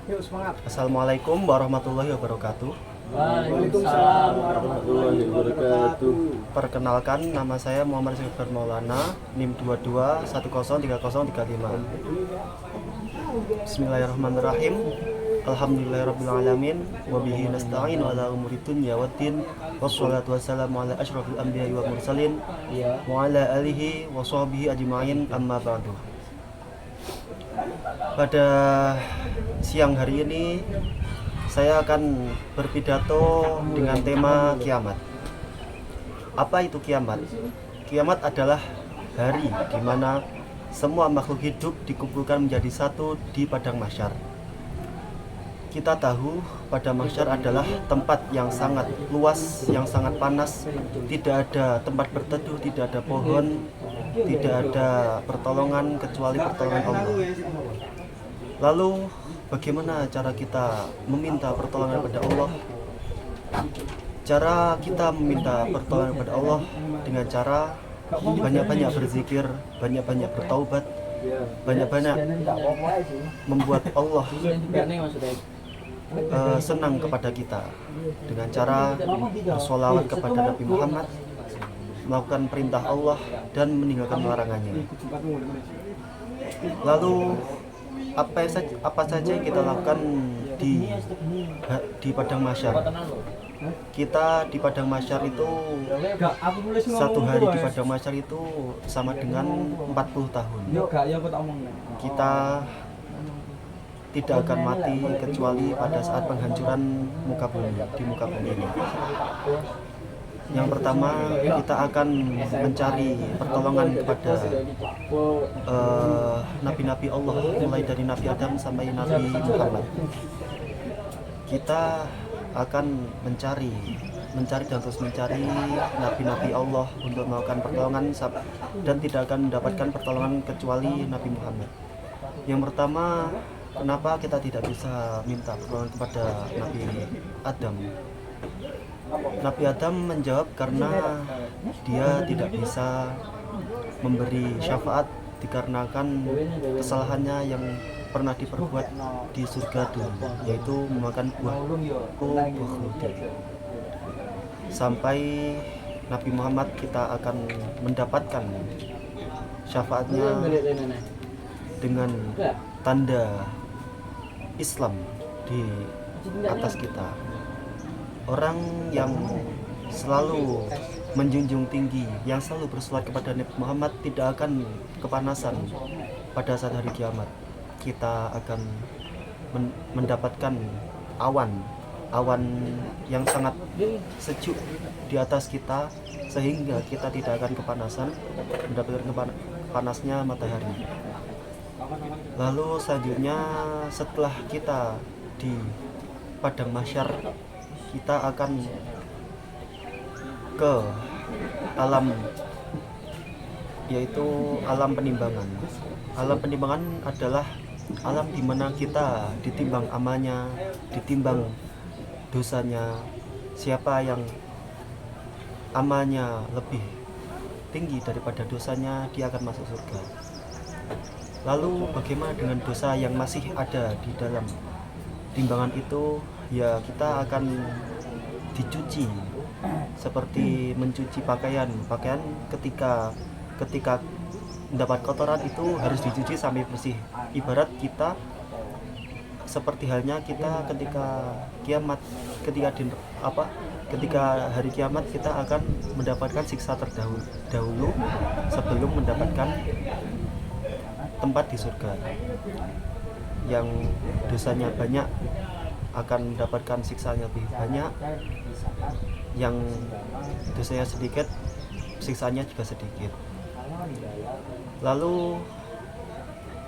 Yuk semangat. Assalamualaikum warahmatullahi wabarakatuh. Waalaikumsalam warahmatullahi wabarakatuh. Perkenalkan, nama saya Muhammad Syafir Maulana, NIM 22103035. Bismillahirrahmanirrahim. Alhamdulillahirrabbilalamin. Wabihi nasta'in ala umuri dunya waddin. Wassalatu wassalamu ala asyrafil anbiya'i wal mursalin wa ala alihi wa sahbihi ajma'in, amma ba'du. Pada siang hari ini saya akan berpidato dengan tema kiamat. Apa itu kiamat? Kiamat adalah hari di mana semua makhluk hidup dikumpulkan menjadi satu di padang mahsyar. Kita tahu padang mahsyar adalah tempat yang sangat luas, yang sangat panas. Tidak ada tempat berteduh, tidak ada pohon, tidak ada pertolongan kecuali pertolongan Allah. Lalu bagaimana cara kita meminta pertolongan kepada Allah? Cara kita meminta pertolongan kepada Allah dengan cara banyak-banyak berzikir, banyak-banyak bertaubat, banyak-banyak membuat Allah senang kepada kita dengan cara bersolawat kepada Nabi Muhammad, melakukan perintah Allah dan meninggalkan larangannya. Lalu apa saja yang kita lakukan di padang mahsyar? Kita di padang mahsyar itu, satu hari di padang mahsyar itu sama dengan 40 tahun. Kita tidak akan mati kecuali pada saat penghancuran di muka bumi ini. Yang pertama, kita akan mencari pertolongan kepada nabi-nabi Allah, mulai dari Nabi Adam sampai Nabi Muhammad. Kita akan mencari dan terus mencari nabi-nabi Allah untuk melakukan pertolongan, dan tidak akan mendapatkan pertolongan kecuali Nabi Muhammad. Yang pertama, kenapa kita tidak bisa minta pertolongan kepada Nabi Adam? Nabi Adam menjawab karena dia tidak bisa memberi syafaat dikarenakan kesalahannya yang pernah diperbuat di surga dulu, yaitu memakan buah khuldi. Sampai Nabi Muhammad kita akan mendapatkan syafaatnya dengan tanda Islam di atas kita. Orang yang selalu menjunjung tinggi, yang selalu bersolawat kepada Nabi Muhammad tidak akan kepanasan pada saat hari kiamat. Kita akan mendapatkan awan yang sangat sejuk di atas kita, sehingga kita tidak akan kepanasan, mendapatkan panasnya matahari. Lalu selanjutnya, setelah kita di padang mahsyar, kita akan ke alam, yaitu alam penimbangan. Alam penimbangan adalah alam di mana kita ditimbang amalnya, ditimbang dosanya. Siapa yang amalnya lebih tinggi daripada dosanya, dia akan masuk surga. Lalu bagaimana dengan dosa yang masih ada di dalam timbangan itu? Ya, kita akan dicuci seperti mencuci pakaian ketika mendapat kotoran itu harus dicuci sampai bersih. Ibarat kita seperti halnya kita ketika kiamat, ketika hari kiamat kita akan mendapatkan siksa terdahulu sebelum mendapatkan tempat di surga. Yang dosanya banyak akan mendapatkan siksanya lebih banyak, yang dosanya sedikit siksanya juga sedikit. Lalu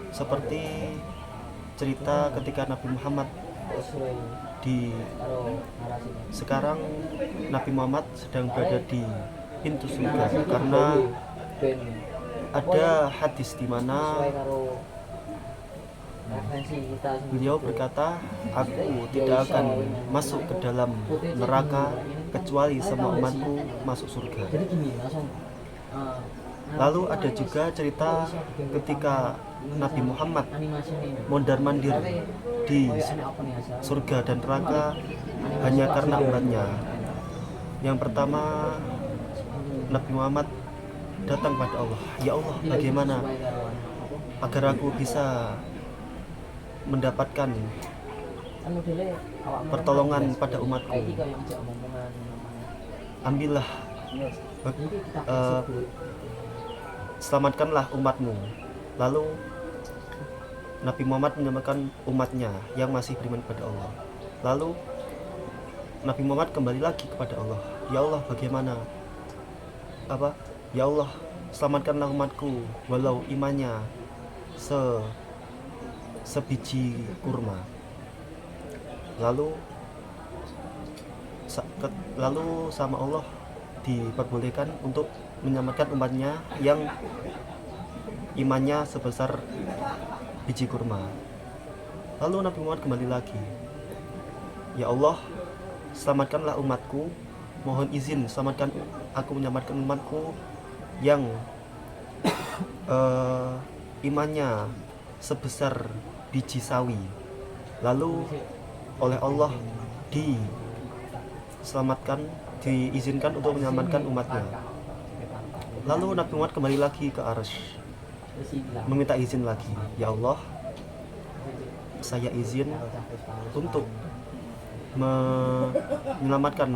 seperti cerita ketika Nabi Muhammad sekarang Nabi Muhammad sedang berada di pintu surga, karena ada hadis di mana beliau berkata, aku tidak akan masuk ke dalam neraka kecuali semua umatku masuk surga. Lalu ada juga cerita ketika Nabi Muhammad mondar-mandir di surga dan neraka hanya karena umatnya. Yang pertama, Nabi Muhammad datang pada Allah. Ya Allah, bagaimana agar aku bisa mendapatkan pertolongan pada umatku? Ambillah, selamatkanlah umatmu. Lalu Nabi Muhammad menyelamatkan umatnya yang masih beriman pada Allah. Lalu Nabi Muhammad kembali lagi kepada Allah. Ya Allah, bagaimana? Ya Allah, selamatkanlah umatku walau imannya sebiji kurma. Lalu sama Allah diperbolehkan untuk menyelamatkan umatnya yang imannya sebesar biji kurma. Lalu Nabi Muhammad kembali lagi. Ya Allah, selamatkanlah umatku, mohon izin selamatkan aku menyelamatkan umatku yang imannya sebesar biji sawi. Lalu oleh Allah diizinkan untuk menyelamatkan umatnya. Lalu Nabi Muhammad kembali lagi ke Arsy, meminta izin lagi. Ya Allah, saya izin untuk menyelamatkan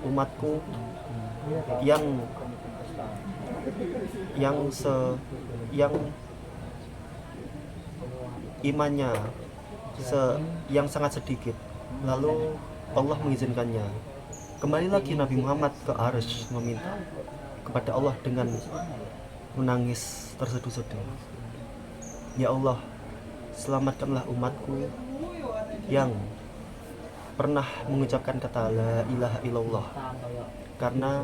umatku yang imannya yang sangat sedikit. Lalu Allah mengizinkannya. Kembali lagi Nabi Muhammad ke Arsy meminta kepada Allah dengan menangis terseduh-seduh. Ya Allah, selamatkanlah umatku yang pernah mengucapkan kata la ilaha illallah. Karena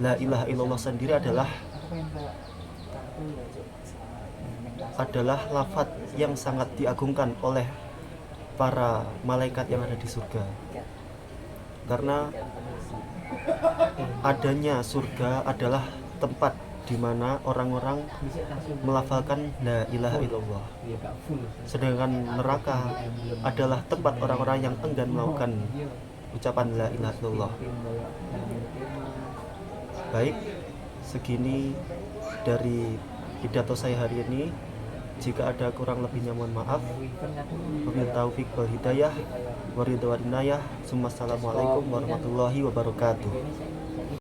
la ilaha illallah sendiri adalah lafaz yang sangat diagungkan oleh para malaikat yang ada di surga. Karena adanya surga adalah tempat di mana orang-orang melafalkan la ilaha illallah. Sedangkan neraka adalah tempat orang-orang yang enggan melakukan ucapan la ilaha illallah. Baik, segini dari pidato saya hari ini. Jika ada kurang lebihnya mohon maaf. Wabillahi taufiq wal hidayah. Waridwan inayah. Assalamualaikum warahmatullahi wabarakatuh.